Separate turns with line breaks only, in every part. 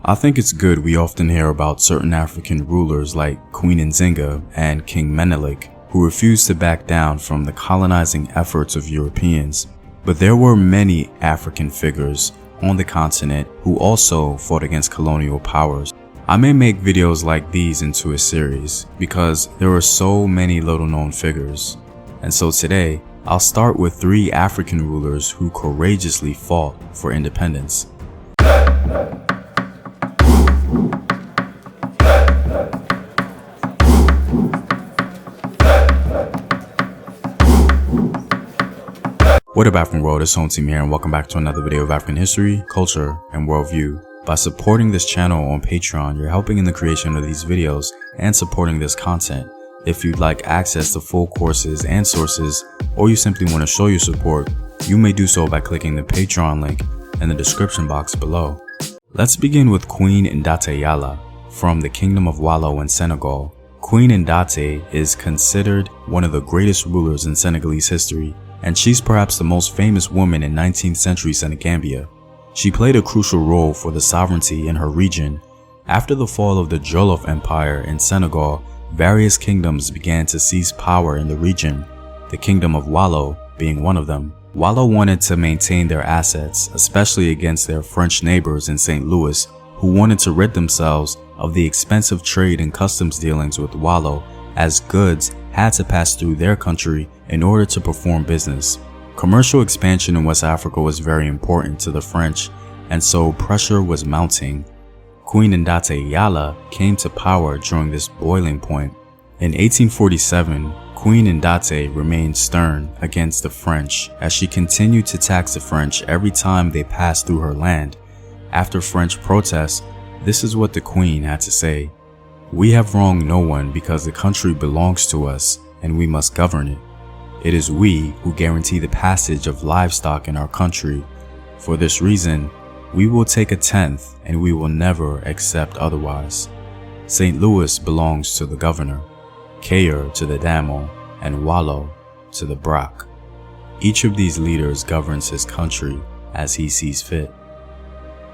I think it's good we often hear about certain African rulers like Queen Nzinga and King Menelik who refused to back down from the colonizing efforts of Europeans. But there were many African figures on the continent who also fought against colonial powers. I may make videos like these into a series because there are so many little known figures. And so today, I'll start with 3 African rulers who courageously fought for independence. What up, African world? It's Home Team here, and welcome back to another video of African history, culture, and worldview. By supporting this channel on Patreon, you're helping in the creation of these videos and supporting this content. If you'd like access to full courses and sources, or you simply want to show your support, you may do so by clicking the Patreon link in the description box below. Let's begin with Queen Ndate Yalla from the Kingdom of Wallo in Senegal. Queen Ndate is considered one of the greatest rulers in Senegalese history, and she's perhaps the most famous woman in 19th century Senegambia. She played a crucial role for the sovereignty in her region. After the fall of the Jolof Empire in Senegal, various kingdoms began to seize power in the region, the Kingdom of Wallo being one of them. Wallo wanted to maintain their assets, especially against their French neighbors in St. Louis, who wanted to rid themselves of the expensive trade and customs dealings with Wallo, as goods had to pass through their country in order to perform business. Commercial expansion in West Africa was very important to the French, and so pressure was mounting. Queen Ndate Yalla came to power during this boiling point. In 1847, Queen Ndate remained stern against the French as she continued to tax the French every time they passed through her land. After French protests, this is what the Queen had to say: "We have wronged no one because the country belongs to us and we must govern it. It is we who guarantee the passage of livestock in our country. For this reason, we will take a tenth and we will never accept otherwise. St. Louis belongs to the governor, Cayer to the Damo, and Wallo to the Brac. Each of these leaders governs his country as he sees fit."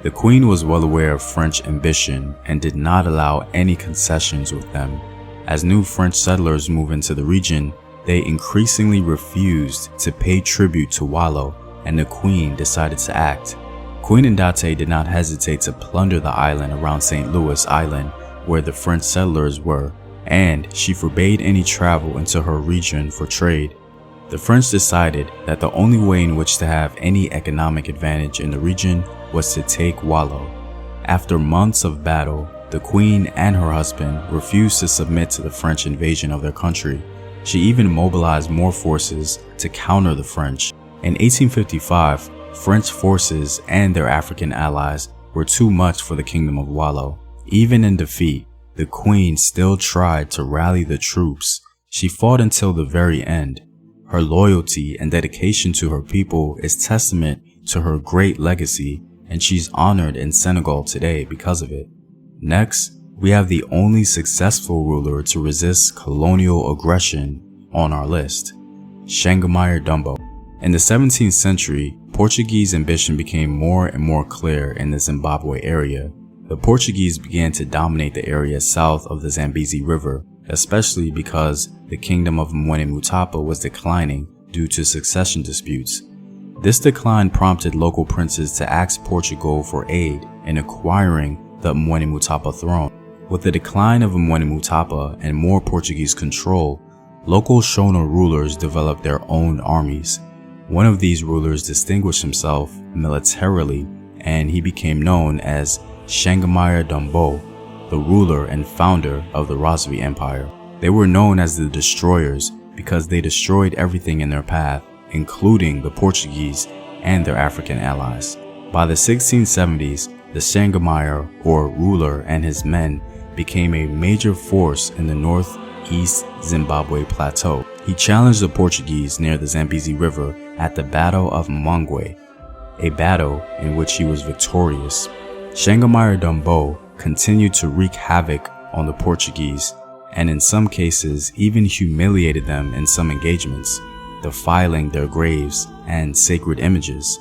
The Queen was well aware of French ambition and did not allow any concessions with them. As new French settlers moved into the region, they increasingly refused to pay tribute to Wallo, and the Queen decided to act. Queen Ndate did not hesitate to plunder the island around St. Louis Island, where the French settlers were, and she forbade any travel into her region for trade. The French decided that the only way in which to have any economic advantage in the region was to take Wallo. After months of battle, the Queen and her husband refused to submit to the French invasion of their country. She even mobilized more forces to counter the French. In 1855, French forces and their African allies were too much for the Kingdom of Wallo. Even in defeat, the Queen still tried to rally the troops. She fought until the very end. Her loyalty and dedication to her people is testament to her great legacy, and she's honored in Senegal today because of it. Next, we have the only successful ruler to resist colonial aggression on our list, Changamire Dombo. In the 17th century, Portuguese ambition became more and more clear in the Zimbabwe area. The Portuguese began to dominate the area south of the Zambezi River, especially because the kingdom of Mutapa was declining due to succession disputes. This decline prompted local princes to ask Portugal for aid in acquiring the Mutapa throne. With the decline of Mutapa and more Portuguese control, local Shona rulers developed their own armies. One of these rulers distinguished himself militarily, and he became known as Changamire Dombo, the ruler and founder of the Rosvi Empire. They were known as the Destroyers because they destroyed everything in their path, including the Portuguese and their African allies. By the 1670s, the Changamire, or ruler, and his men became a major force in the northeast Zimbabwe plateau. He challenged the Portuguese near the Zambezi River at the Battle of Mongwe, a battle in which he was victorious. Changamire Dombo continued to wreak havoc on the Portuguese, and in some cases even humiliated them in some engagements, defiling their graves and sacred images.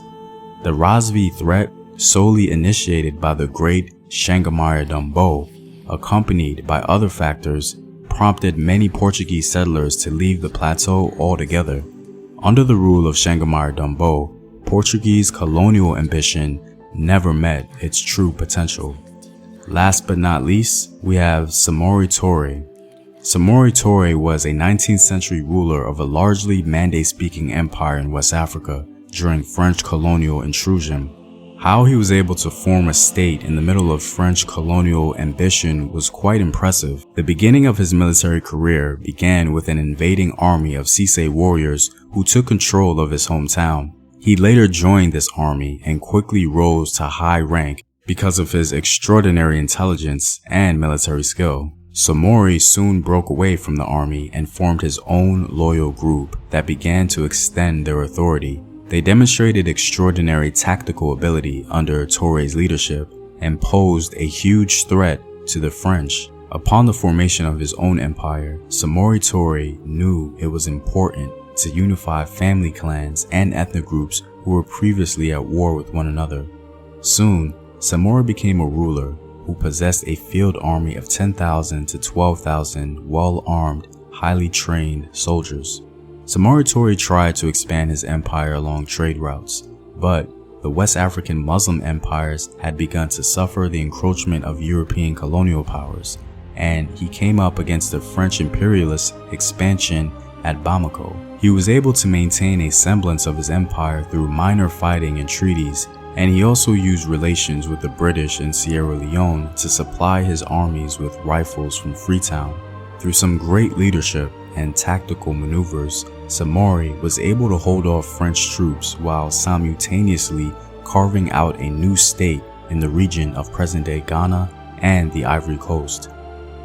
The Rosvi threat solely initiated by the great Changamire Dombo, accompanied by other factors, prompted many Portuguese settlers to leave the plateau altogether. Under the rule of Changamire Dombo, Portuguese colonial ambition never met its true potential. Last but not least, we have Samori Ture. Samori Ture was a 19th century ruler of a largely Mande-speaking empire in West Africa during French colonial intrusion. How he was able to form a state in the middle of French colonial ambition was quite impressive. The beginning of his military career began with an invading army of Cisse warriors who took control of his hometown. He later joined this army and quickly rose to high rank because of his extraordinary intelligence and military skill. Samori soon broke away from the army and formed his own loyal group that began to extend their authority. They demonstrated extraordinary tactical ability under Ture's leadership and posed a huge threat to the French. Upon the formation of his own empire, Samori Ture knew it was important to unify family clans and ethnic groups who were previously at war with one another. Soon, Samori became a ruler who possessed a field army of 10,000 to 12,000 well-armed, highly trained soldiers. Samori Ture tried to expand his empire along trade routes, but the West African Muslim empires had begun to suffer the encroachment of European colonial powers, and he came up against the French imperialist expansion at Bamako. He was able to maintain a semblance of his empire through minor fighting and treaties, and he also used relations with the British in Sierra Leone to supply his armies with rifles from Freetown. Through some great leadership and tactical maneuvers, Samori was able to hold off French troops while simultaneously carving out a new state in the region of present-day Ghana and the Ivory Coast.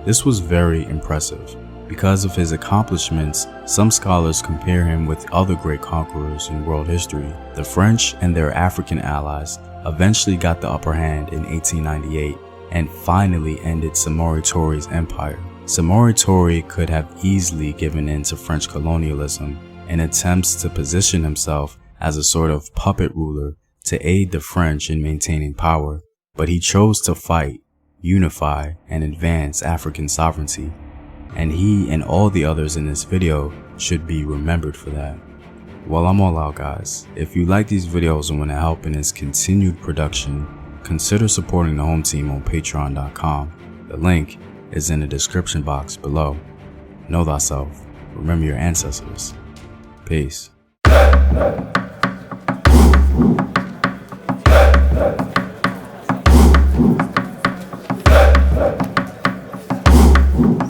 This was very impressive. Because of his accomplishments, some scholars compare him with other great conquerors in world history. The French and their African allies eventually got the upper hand in 1898 and finally ended Samori Ture's empire. Samori Ture could have easily given in to French colonialism in attempts to position himself as a sort of puppet ruler to aid the French in maintaining power, but he chose to fight, unify, and advance African sovereignty. And he and all the others in this video should be remembered for that. Well, I'm all out, guys. If you like these videos and want to help in its continued production, consider supporting the home team on patreon.com. The link is in the description box below. Know thyself. Remember your ancestors. Peace.